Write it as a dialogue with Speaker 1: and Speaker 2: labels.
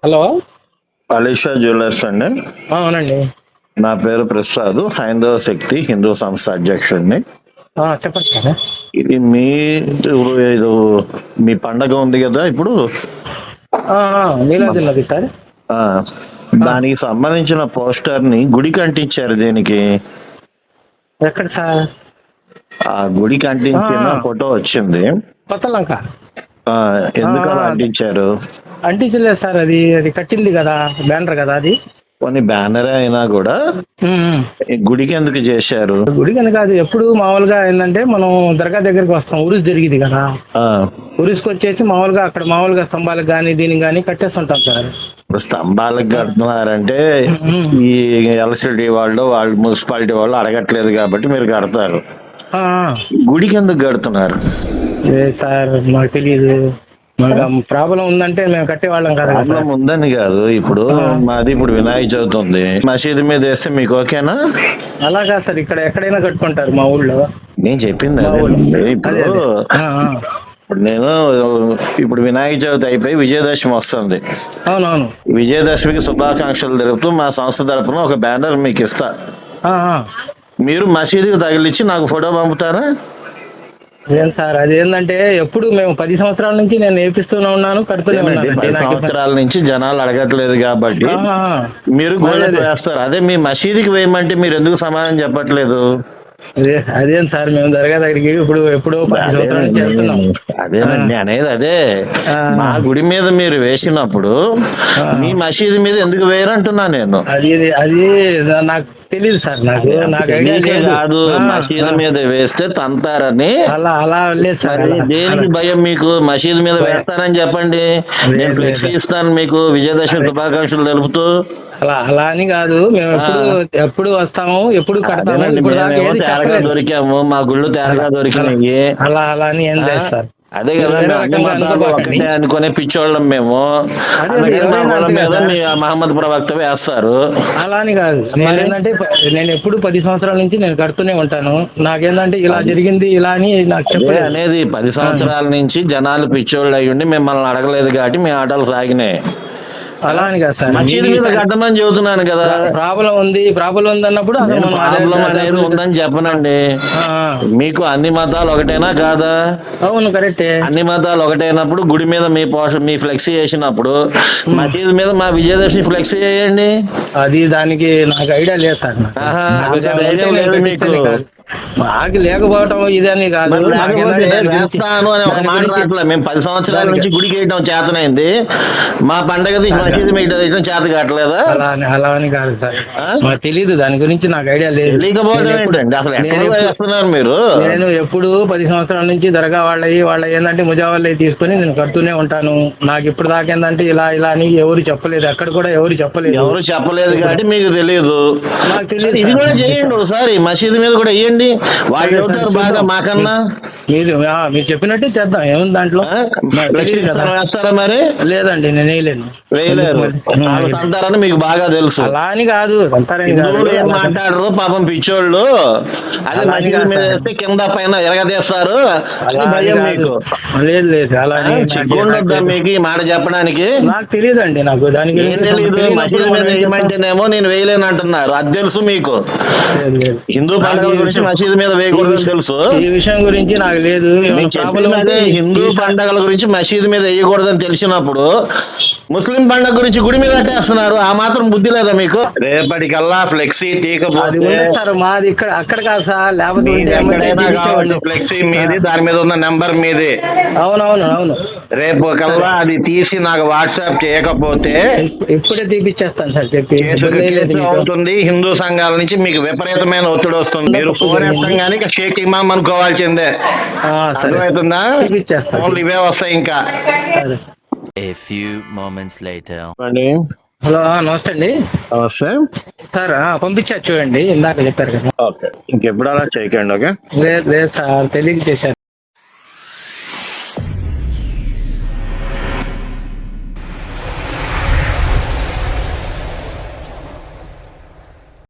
Speaker 1: Hello.
Speaker 2: Alisha jewellers అండి.
Speaker 1: అవునండి.
Speaker 2: నా పేరు ప్రసాద్, హైందవ శక్తి హిందూ సంస్థ అధ్యక్షుడిని.
Speaker 1: చెప్పండి సార్.
Speaker 2: ఇది ఇది మీ పండగ ఉంది కదా ఇప్పుడు.
Speaker 1: మీలాదున్నది సార్.
Speaker 2: ఆ, దానికి సంబంధించిన పోస్టర్ ని గుడికి అంటించారు. దేనికి?
Speaker 1: ఎక్కడ సార్?
Speaker 2: ఆ గుడికి అంటించిన ఫోటో వచ్చింది.
Speaker 1: కొత్త లంక.
Speaker 2: ఆ, ఎందుకు అలా అంటించారు?
Speaker 1: అంటించలేదు సార్, అది అది కట్టింది కదా, బ్యానర్ కదా అది.
Speaker 2: కొన్ని బ్యానర్ అయినా కూడా ఈ గుడికి ఎందుకు చేశారు?
Speaker 1: గుడి కనుక కాదు, ఎప్పుడు మామూలుగా ఏంటంటే మనం దర్గా దగ్గరికి వస్తాం, ఉరుసు జరిగింది కదా, ఉరుసుకు వచ్చేసి మామూలుగా అక్కడ మామూలుగా స్తంభాలకు కానీ దీనికి కానీ కట్టేస్తుంటాం సార్.
Speaker 2: ఇప్పుడు స్తంభాలకు కడుతున్నారంటే ఈ ఎలక్ట్రిసిటీ వాళ్ళు మున్సిపాలిటీ వాళ్ళు అడగట్లేదు కాబట్టి మీరు కడతారు. గుడికి ఎందుకు కడుతున్నారు?
Speaker 1: సార్ మాకు తెలియదు, ప్రాబ్లం ఉందంటే మేము కట్టేవాళ్ళం కదా.
Speaker 2: ప్రాబ్లం ఉందని కాదు, ఇప్పుడు మాది ఇప్పుడు వినాయక చవితి ఉంది, మసీదు మీద వేస్తే మీకు ఓకేనా?
Speaker 1: అలాగా సార్, ఇక్కడ ఎక్కడైనా కట్టుకుంటారు మా ఊళ్ళో.
Speaker 2: నేను చెప్పింది అదే. ఇప్పుడు నేను ఇప్పుడు వినాయక చవితి అయిపోయి విజయదశమి వస్తుంది.
Speaker 1: అవునవును.
Speaker 2: విజయదశమికి శుభాకాంక్షలు తెలుపుతూ మా సంస్థ తరపున ఒక బ్యానర్ మీకు ఇస్తా. మీరు మసీదుకి తగిలిచ్చి నాకు ఫోటో పంపుతారా?
Speaker 1: ఏం సార్, అది ఏంటంటే ఎప్పుడు మేము 10 సంవత్సరాల నుంచి నేను వేపిస్తూనే ఉన్నాను, కడుతూనే ఉన్నాను.
Speaker 2: 10 సంవత్సరాల నుంచి జనాలు అడగట్లేదు కాబట్టి మీరు గోడకు వేస్తారు. అదే మీ మసీదుకి వేయమంటే మీరు ఎందుకు సమాధానం చెప్పట్లేదు?
Speaker 1: అదేం సార్, మేము దర్గా దగ్గరికి ఇప్పుడు ఎప్పుడో 10 సంవత్సరాల నుంచి వెళ్తున్నాం.
Speaker 2: అదేనండి అనేది, అదే మా గుడి మీద మీరు వేసినప్పుడు మీ మసీదు మీద ఎందుకు వేయరంటున్నా నేను.
Speaker 1: అది అది నాకు తెలియదు సార్, నాకు
Speaker 2: కాదు, మసీదు మీద వేస్తే తంతారని.
Speaker 1: అలా లేదు సార్.
Speaker 2: దేనికి భయం మీకు? మసీదు మీద వేస్తారని చెప్పండి, నేను ఫ్లెక్సీ ఇస్తాను మీకు విజయదశమి శుభాకాంక్షలు తెలుపుతూ.
Speaker 1: అలా అని కాదు, మేము ఎప్పుడు వస్తాము, ఎప్పుడు కడతాము.
Speaker 2: దొరికాము, మా గుళ్ళు తేరగా దొరికినాయి.
Speaker 1: అలా అని ఏం లేదు సార్.
Speaker 2: అదే కదా, ఒకటే అనుకునే పిచ్చోళ్ళం మేము. మీద మీ మహమ్మద్ ప్రవక్త వేస్తారు.
Speaker 1: అలా అని కాదు, ఏంటంటే నేను ఎప్పుడు 10 సంవత్సరాల నుంచి నేను కడుతూనే ఉంటాను. నాకేంటంటే ఇలా జరిగింది ఇలా అని నాకు చెప్పలేదు
Speaker 2: అనేది. 10 సంవత్సరాల నుంచి జనాలు పిచ్చోళ్ళు అయ్యుండి మిమ్మల్ని అడగలేదు కాబట్టి మీ ఆటలు సాగినాయి.
Speaker 1: అలా అని కాదు సార్,
Speaker 2: మసీదు మీద కట్టమని చెబుతున్నాను కదా.
Speaker 1: ప్రాబ్లం ఉంది అన్నప్పుడు
Speaker 2: ప్రాబ్లం అనేది ఉందని చెప్పనండి. మీకు అన్ని మతాలు ఒకటేనా కాదా?
Speaker 1: అవును, కరెక్టే.
Speaker 2: అన్ని మతాలు ఒకటైనప్పుడు గుడి మీద మీ ఫ్లెక్సీ చేసినప్పుడు మసీదు మీద మా విజయదశమి ఫ్లెక్సీ చేయండి.
Speaker 1: అది దానికి నాకు ఐడియా లేదు సార్.
Speaker 2: మీకు
Speaker 1: మాకు లేకపోవటం ఇదని కాదు,
Speaker 2: మేము 10 సంవత్సరాల నుంచి గుడికి వేయడం చేతనైంది, మా పండగ మసీదు మీద వేయడం చేత కావట్లేదా?
Speaker 1: అలా అని కాదు సార్, మాకు తెలీదు, దాని గురించి నాకు ఐడియా లేదు.
Speaker 2: అసలు చేస్తున్నారు మీరు?
Speaker 1: నేను ఎప్పుడు 10 సంవత్సరాల నుంచి దర్గా వాళ్ళ ఏంటంటే ముజావాళ్ళు తీసుకుని నేను కడుతూనే ఉంటాను. నాకు ఇప్పుడు దాకా ఏంటంటే ఇలా అని ఎవరు చెప్పలేదు, అక్కడ కూడా ఎవరు చెప్పలేదు
Speaker 2: కాబట్టి మీకు తెలియదు.
Speaker 1: నాకు తెలియదు.
Speaker 2: ఇది కూడా చేయండి ఒకసారి, మసీదు మీద కూడా వేయండి. వాళ్ళు చెబుతారు బాగా మాకన్నా.
Speaker 1: మీరు చెప్పినట్టే చేద్దాం, ఏముంది దాంట్లో.
Speaker 2: వేస్తారా మరి?
Speaker 1: లేదండి, నేను
Speaker 2: వేయలేరు, తంతారని మీకు బాగా తెలుసు.
Speaker 1: అలా అని కాదు,
Speaker 2: ఏం మాట్లాడరు పాపం పిచ్చోళ్ళు. అదే మసీదు మీద వేస్తే కింద పైన ఎరగదీస్తారు భయం మీకు.
Speaker 1: లేదు అలా
Speaker 2: సిగ్గుండొద్దా మీకు ఈ మాట చెప్పడానికి?
Speaker 1: నాకు తెలియదండి, నాకు దానికి
Speaker 2: ఏం తెలియదు. మసీదు మీద వేయమంటేనేమో నేను వేయలేను అంటున్నారు, అది తెలుసు మీకు. హిందూ పండుగల గురించి మసీదు మీద వేయకూడదు తెలుసు.
Speaker 1: ఈ విషయం గురించి నాకు లేదు.
Speaker 2: హిందూ పండుగల గురించి మసీదు మీద వేయకూడదని తెలిసినప్పుడు ముస్లిం పండుగ గురించి గుడి మీద కట్టేస్తున్నారు. ఆ మాత్రం బుద్ధి లేదా మీకు? రేపటికల్లా ఫ్లెక్సీ తీకపోతే
Speaker 1: సార్, మాది అక్కడ కాదు సార్, లేకపోతే
Speaker 2: ఫ్లెక్సీ మీది, దాని మీద ఉన్న నెంబర్ మీది.
Speaker 1: అవును.
Speaker 2: రేపు కల్లా అది తీసి నాకు వాట్సాప్ చేయకపోతే
Speaker 1: ఇప్పుడే తీపిచ్చేస్తాను సార్.
Speaker 2: అవుతుంది. హిందూ సంఘాల నుంచి మీకు విపరీతమైన ఒత్తిడి వస్తుంది. మీరు ఫోన్ ఎత్తంగానే ఇక షేక్ ఇమాం అనుకోవాల్సిందే. అర్థమవుతుందా? ఫోన్లు ఇవే వస్తాయి ఇంకా.
Speaker 3: A few moments later.
Speaker 1: Hello, నమస్తే అండి.
Speaker 2: నమస్తే
Speaker 1: సార్, పంపించా చూడండి, ఇందాక చెప్పారు కదా.
Speaker 2: ఓకే, ఇంకెప్పుడు అలా చేయకండి. ఓకే,
Speaker 1: లేదు సార్, తెలియక చేశాను.